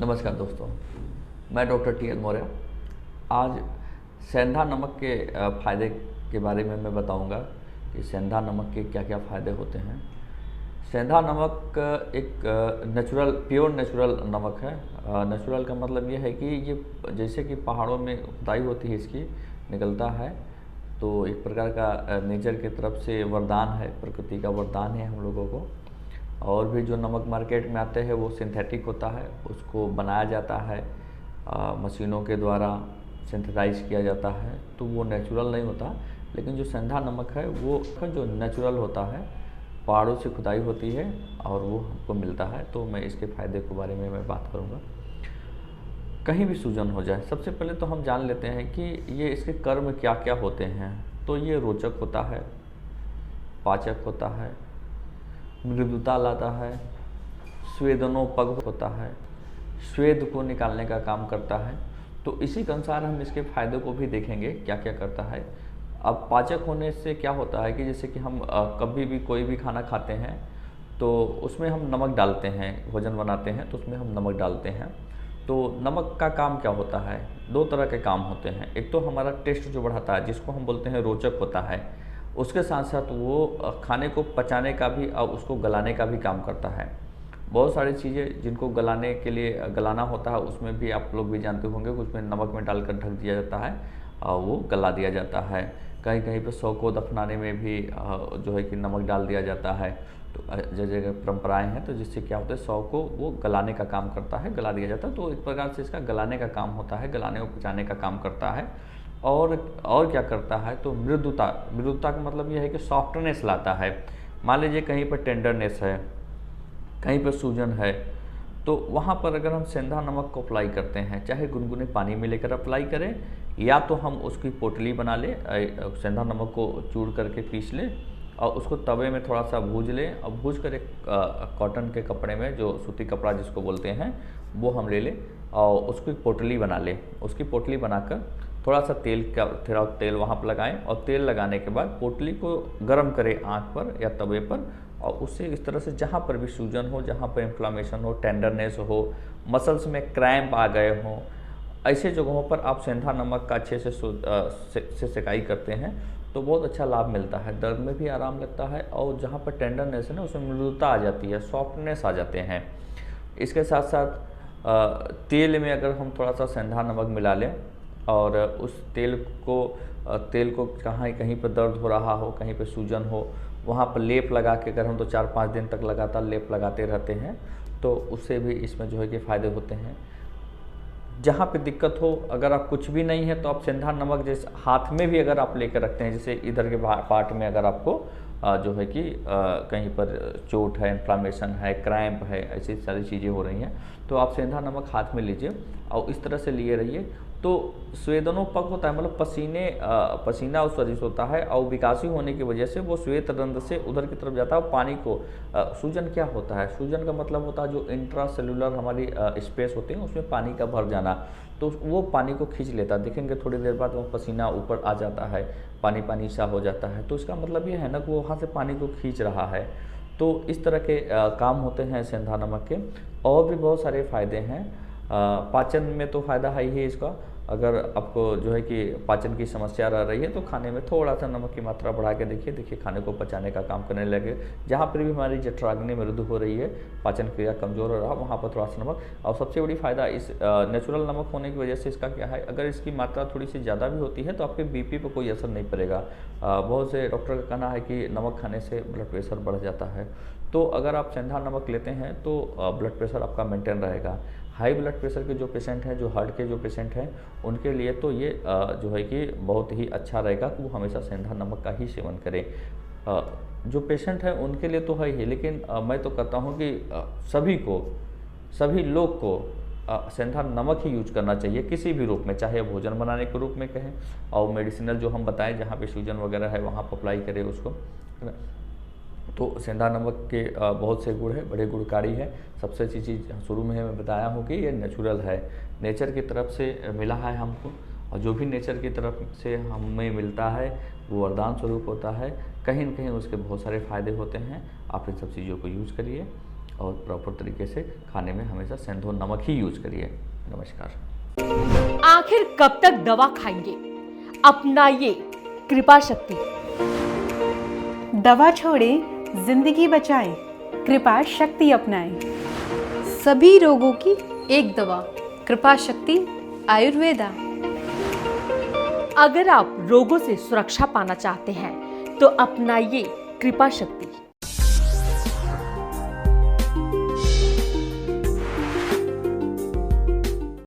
नमस्कार दोस्तों, मैं डॉक्टर टी एल मौर्य। आज सेंधा नमक के फ़ायदे के बारे में मैं बताऊंगा कि सेंधा नमक के क्या क्या फ़ायदे होते हैं। सेंधा नमक एक प्योर नेचुरल नमक है। नेचुरल का मतलब ये है कि ये जैसे कि पहाड़ों में खुदाई होती है, इसकी निकलता है, तो एक प्रकार का नेचर की तरफ से वरदान है, प्रकृति का वरदान है हम लोगों को। और भी जो नमक मार्केट में आते हैं वो सिंथेटिक होता है, उसको बनाया जाता है मशीनों के द्वारा, सिंथेसाइज किया जाता है, तो वो नेचुरल नहीं होता। लेकिन जो सेंधा नमक है वो जो नेचुरल होता है, पहाड़ों से खुदाई होती है और वो हमको मिलता है। तो मैं इसके फ़ायदे के बारे में मैं बात करूँगा। कहीं भी सूजन हो जाए, सबसे पहले तो हम जान लेते हैं कि ये इसके कर्म क्या क्या होते हैं। तो ये रोचक होता है, पाचक होता है, मृदुता लाता है, स्वेदनोपग होता है, स्वेद को निकालने का काम करता है। तो इसी के अनुसार हम इसके फ़ायदों को भी देखेंगे क्या क्या करता है। अब पाचक होने से क्या होता है कि जैसे कि हम कभी भी कोई भी खाना खाते हैं तो उसमें हम नमक डालते हैं, भोजन बनाते हैं तो उसमें हम नमक डालते हैं। तो नमक का काम क्या होता है? दो तरह के काम होते हैं। एक तो हमारा टेस्ट जो बढ़ाता है, जिसको हम बोलते हैं रोचक होता है, उसके साथ साथ वो खाने को पचाने का भी और उसको गलाने का भी काम करता है। बहुत सारी चीज़ें जिनको गलाने के लिए गलाना होता है, उसमें भी आप लोग भी जानते होंगे कि उसमें नमक में डालकर ढक दिया जाता है और वो गला दिया जाता है। कहीं कहीं पर शव को दफनाने में भी जो है कि नमक डाल दिया जाता है। तो जगह जगह परंपराएँ हैं, तो जिससे क्या होता है, शव को वो गलाने का काम करता है, गला दिया जाता है। तो एक प्रकार से इसका गलाने का काम होता है, गलाने और पचाने का काम करता है। और क्या करता है, तो मृदुता का मतलब यह है कि सॉफ्टनेस लाता है। मान लीजिए कहीं पर टेंडरनेस है, कहीं पर सूजन है, तो वहाँ पर अगर हम सेंधा नमक को अप्लाई करते हैं, चाहे गुनगुने पानी में लेकर अप्लाई करें या तो हम उसकी पोटली बना लें, सेंधा नमक को चूर करके पीस लें और उसको तवे में थोड़ा सा भूज लें और भूज कर एक कॉटन के कपड़े में, जो सूती कपड़ा जिसको बोलते हैं, वो हम ले लें और उसको एक पोटली बना लें। उसकी पोटली बनाकर थोड़ा सा तेल वहाँ पर लगाएं और तेल लगाने के बाद पोटली को गर्म करें आंच पर या तवे पर, और उससे इस तरह से जहाँ पर भी सूजन हो, जहाँ पर इन्फ्लामेशन हो, टेंडरनेस हो, मसल्स में क्रैम्प आ गए हों, ऐसे जगहों पर आप सेंधा नमक का अच्छे से सेकाई करते हैं तो बहुत अच्छा लाभ मिलता है। दर्द में भी आराम लगता है और जहाँ पर टेंडरनेस है ना, उसमें मृदुता आ जाती है, सॉफ्टनेस आ जाते हैं। इसके साथ साथ तेल में अगर हम थोड़ा सा सेंधा नमक मिला लें और उस तेल को कहीं पर दर्द हो रहा हो, कहीं पर सूजन हो, वहाँ पर लेप लगा के अगर हम तो 4-5 दिन तक लगातार लेप लगाते रहते हैं तो उससे भी इसमें जो है कि फ़ायदे होते हैं। जहाँ पे दिक्कत हो, अगर आप कुछ भी नहीं है तो आप सेंधा नमक जैसे हाथ में भी अगर आप लेकर रखते हैं, जैसे इधर के पार्ट में अगर आपको जो है कि कहीं पर चोट है, इन्फ्लामेशन है, क्रैम्प है, ऐसी सारी चीज़ें हो रही हैं, तो आप सेंधा नमक हाथ में लीजिए और इस तरह से लिए रहिए। तो स्वेदनोपग होता है, मतलब पसीना उत्सर्जित होता है और विकासी होने की वजह से वो श्वेत रंध्र से उधर की तरफ जाता है और पानी को सूजन क्या होता है, सूजन का मतलब होता है जो इंट्रा सेलुलर हमारी स्पेस होते हैं उसमें पानी का भर जाना, तो वो पानी को खींच लेता है। देखेंगे थोड़ी देर बाद वो पसीना ऊपर आ जाता है, पानी सा हो जाता है, तो इसका मतलब ये है ना कि वो वहाँ से पानी को खींच रहा है। तो इस तरह के काम होते हैं सेंधा नमक के। और भी बहुत सारे फ़ायदे हैं। पाचन में तो फ़ायदा है ही इसका। अगर आपको जो है कि पाचन की समस्या रह रही है तो खाने में थोड़ा सा नमक की मात्रा बढ़ा के देखिए खाने को पचाने का काम करने लगे। जहाँ पर भी हमारी जठराग्नि मृदु हो रही है, पाचन क्रिया कमज़ोर हो रहा है, वहाँ पर थोड़ा सा नमक। और सबसे बड़ी फ़ायदा इस नेचुरल नमक होने की वजह से इसका क्या है, अगर इसकी मात्रा थोड़ी सी ज़्यादा भी होती है तो आपके बीपी पर कोई असर नहीं पड़ेगा। बहुत से डॉक्टर का कहना है कि नमक खाने से ब्लड प्रेशर बढ़ जाता है, तो अगर आप सेंधा नमक लेते हैं तो ब्लड प्रेशर आपका मेंटेन रहेगा। हाई ब्लड प्रेशर के जो पेशेंट हैं, जो हार्ट के जो पेशेंट हैं, उनके लिए तो ये जो है कि बहुत ही अच्छा रहेगा कि वो हमेशा सेंधा नमक का ही सेवन करें। जो पेशेंट हैं उनके लिए तो है ही, लेकिन मैं तो कहता हूँ कि सभी लोग को सेंधा नमक ही यूज करना चाहिए किसी भी रूप में, चाहे भोजन बनाने के रूप में कहें और मेडिसिनल जो हम बताएं जहाँ पे सूजन वगैरह है वहाँ पर अप्लाई करें उसको, है ना। तो सेंधा नमक के बहुत से गुण है, बड़े गुणकारी है। सबसे अच्छी चीज़ शुरू में मैं बताया हूँ कि ये नेचुरल है, नेचर की तरफ से मिला है हमको, और जो भी नेचर की तरफ से हमें मिलता है वो वरदान स्वरूप होता है। कहीं न कहीं उसके बहुत सारे फ़ायदे होते हैं। आप इन सब चीज़ों को यूज़ करिए और प्रॉपर तरीके से खाने में हमेशा सेंधव नमक ही यूज करिए। नमस्कार। आखिर कब तक दवा खाएंगे? अपनाइए कृपा शक्ति। दवा छोड़े, जिंदगी बचाएं, कृपा शक्ति अपनाएं। सभी रोगों की एक दवा, कृपा शक्ति आयुर्वेदा। अगर आप रोगों से सुरक्षा पाना चाहते हैं तो अपनाइए कृपा शक्ति।